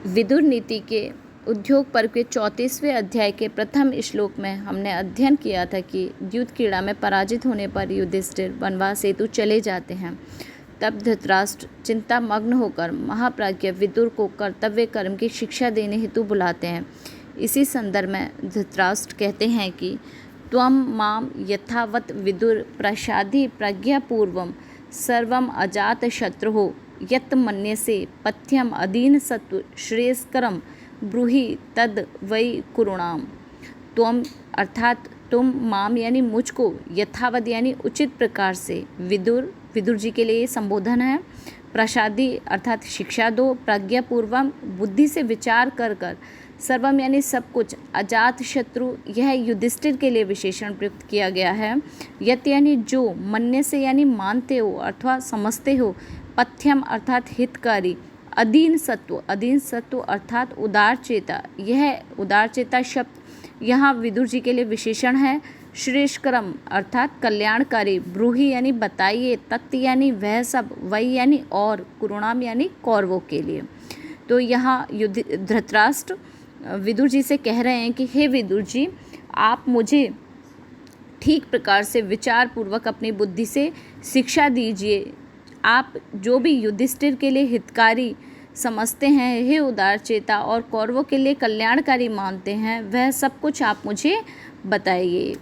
विदुर नीति के उद्योग पर्व के 34वें अध्याय के प्रथम श्लोक में हमने अध्ययन किया था कि द्यूत क्रीड़ा में पराजित होने पर युधिष्ठिर वनवास हेतु चले जाते हैं। तब धृतराष्ट्र चिंता मग्न होकर महाप्राज्ञ विदुर को कर्तव्य कर्म की शिक्षा देने हेतु बुलाते हैं। इसी संदर्भ में धृतराष्ट्र कहते हैं कि त्वं माम यथावत विदुर प्रसादि प्रज्ञापूर्वम सर्वम अजात शत्रुः यत् मन्यसे पथ्यम अधीन सत्व श्रेयस्करम ब्रूहि तद वै कुरुणाम। त्वम अर्थात तुम, माम यानी मुझको, यथावत यानी उचित प्रकार से, विदुर जी के लिए संबोधन है, प्रसादी अर्थात शिक्षा दो, प्रज्ञापूर्वम बुद्धि से विचार कर कर, सर्वम यानी सब कुछ, अजात शत्रु यह युधिष्ठिर के लिए विशेषण प्रयुक्त किया गया है। यत यानी जो, मन्य से यानी मानते हो अथवा समझते हो, पथ्यम अर्थात हितकारी, अधीन सत्व अर्थात उदार चेता, यह उदार चेता शब्द यहाँ विदुर जी के लिए विशेषण है। श्रेष्ठकरम अर्थात कल्याणकारी, ब्रूहि यानी बताइए, तत् यानी वह सब, वही यानी और, कुरुणाम यानी कौरवों के लिए। तो यहाँ धृतराष्ट्र विदुर जी से कह रहे हैं कि हे विदुर जी, आप मुझे ठीक प्रकार से विचार पूर्वक अपनी बुद्धि से शिक्षा दीजिए। आप जो भी युधिष्ठिर के लिए हितकारी समझते हैं, हे उदार चेता, और कौरवों के लिए कल्याणकारी मानते हैं, वह सब कुछ आप मुझे बताइए।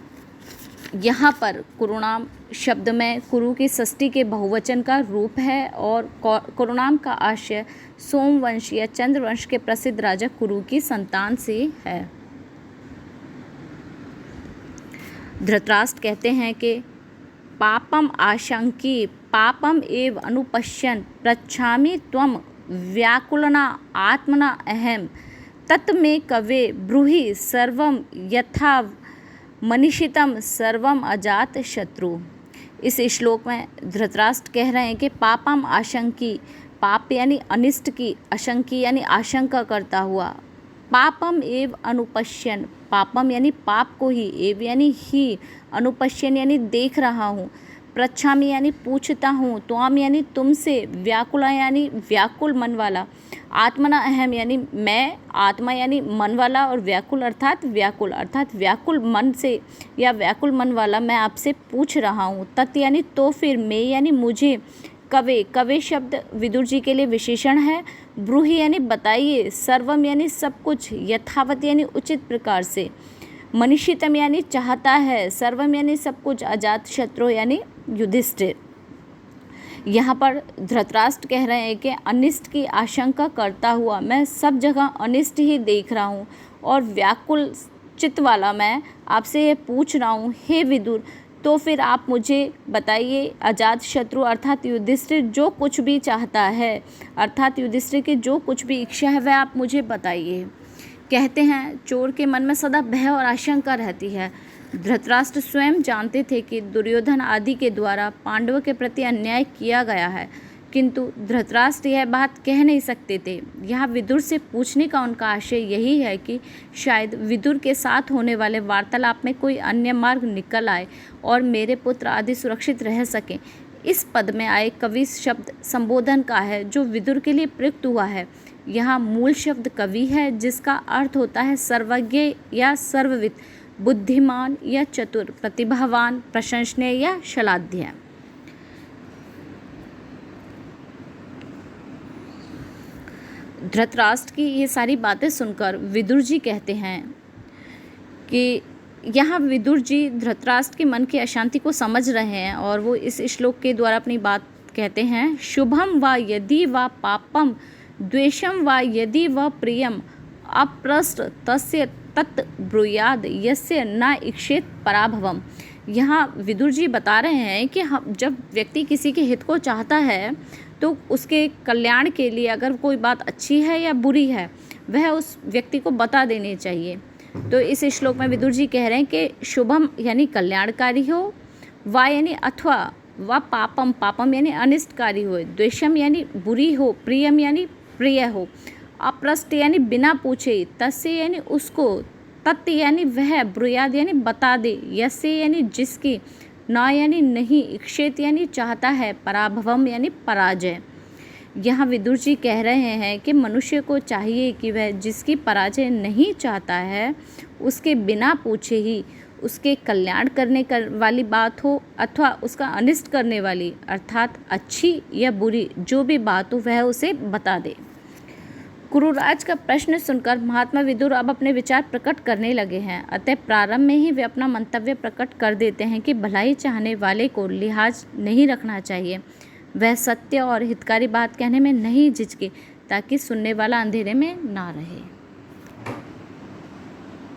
यहाँ पर कुरुणाम शब्द में कुरु की षष्ठी के बहुवचन का रूप है और कुरुणाम का आशय सोमवंश या चंद्रवंश के प्रसिद्ध राजा कुरु की संतान से है। धृतराष्ट्र कहते हैं कि पापम आशंकी पापम एव अनुपश्यन् पृच्छामि त्वं व्याकुलना आत्मना अहम तत् मे कवे ब्रूहि सर्वम यथा मनीषितम सर्वम अजात शत्रु। इस श्लोक में धृतराष्ट्र कह रहे हैं कि पापम आशंकी, पाप यानी अनिष्ट की, आशंकी यानी आशंका करता हुआ, पापम एव अनुपश्यन, पापम यानी पाप को ही, एव यानी ही, अनुपश्यन यानी देख रहा हूँ, पृच्छामि यानी पूछता हूँ, त्वाम यानी तुमसे, व्याकुला यानी व्याकुल मन वाला, आत्मना अहम यानी मैं, आत्मा यानी मन वाला, और व्याकुल अर्थात व्याकुल मन से या व्याकुल मन वाला मैं आपसे पूछ रहा हूँ। तत् यानी तो फिर, मैं यानी मुझे, कवे शब्द विदुर जी के लिए विशेषण है, ब्रूहि यानी बताइए, सर्वम यानी सब कुछ, यथावत यानी उचित प्रकार से, मनीषितम यानी चाहता है, सर्वम यानी सब कुछ, अजात शत्रु यानी युधिष्ठिर। यहाँ पर धृतराष्ट्र कह रहे हैं कि अनिष्ट की आशंका करता हुआ मैं सब जगह अनिष्ट ही देख रहा हूँ और व्याकुल चित्त वाला मैं आपसे ये पूछ रहा हूँ, हे विदुर, तो फिर आप मुझे बताइए, अजात शत्रु अर्थात युधिष्ठिर जो कुछ भी चाहता है, अर्थात युधिष्ठिर की जो कुछ भी इच्छा है वह आप मुझे बताइए। कहते हैं चोर के मन में सदा भय और आशंका रहती है। धृतराष्ट्र स्वयं जानते थे कि दुर्योधन आदि के द्वारा पांडवों के प्रति अन्याय किया गया है, किंतु धृतराष्ट्र यह बात कह नहीं सकते थे। यहाँ विदुर से पूछने का उनका आशय यही है कि शायद विदुर के साथ होने वाले वार्तालाप में कोई अन्य मार्ग निकल आए और मेरे पुत्र आदि सुरक्षित रह सकें। इस पद में आए कवि शब्द संबोधन का है जो विदुर के लिए प्रयुक्त हुआ है। यहाँ मूल शब्द कवि है जिसका अर्थ होता है सर्वज्ञ या सर्वविद, बुद्धिमान या चतुर, प्रतिभावान, प्रशंसनीय या श्लाघ्य। धृतराष्ट्र की ये सारी बातें सुनकर विदुर जी कहते हैं कि यहाँ विदुर जी धृतराष्ट्र के मन की अशांति को समझ रहे हैं और वो इस श्लोक के द्वारा अपनी बात कहते हैं। शुभम व यदि व पापम, द्वेषम व यदि व प्रियम, अप्रस्त तस्य तत् ब्रूयाद यस्य न इक्षेत पराभवम। यहाँ विदुर जी बता रहे हैं कि हम जब व्यक्ति किसी के हित को चाहता है तो उसके कल्याण के लिए अगर कोई बात अच्छी है या बुरी है वह उस व्यक्ति को बता देनी चाहिए। तो इस श्लोक में विदुर जी कह रहे हैं कि शुभम यानी कल्याणकारी हो, वा यानी अथवा, व पापम, पापम यानी अनिष्टकारी हो, द्वेषम यानी बुरी हो, प्रियम यानी प्रिय हो, अप्रस्त यानी बिना पूछे, तस्य यानी उसको, तत् यानी वह, ब्रूयाद यानी बता दे, यस्य यानी जिसकी, न यानी नहीं, इक्षेत यानी चाहता है, पराभवम यानी पराजय। यहाँ विदुर जी कह रहे हैं कि मनुष्य को चाहिए कि वह जिसकी पराजय नहीं चाहता है उसके बिना पूछे ही उसके कल्याण करने वाली बात हो अथवा उसका अनिष्ट करने वाली अर्थात अच्छी या बुरी जो भी बात हो वह उसे बता दे। कुरुराज का प्रश्न सुनकर महात्मा विदुर अब अपने विचार प्रकट करने लगे हैं। अतः प्रारंभ में ही वे अपना मंतव्य प्रकट कर देते हैं कि भलाई चाहने वाले को लिहाज नहीं रखना चाहिए। वह सत्य और हितकारी बात कहने में नहीं झिझके ताकि सुनने वाला अंधेरे में ना रहे।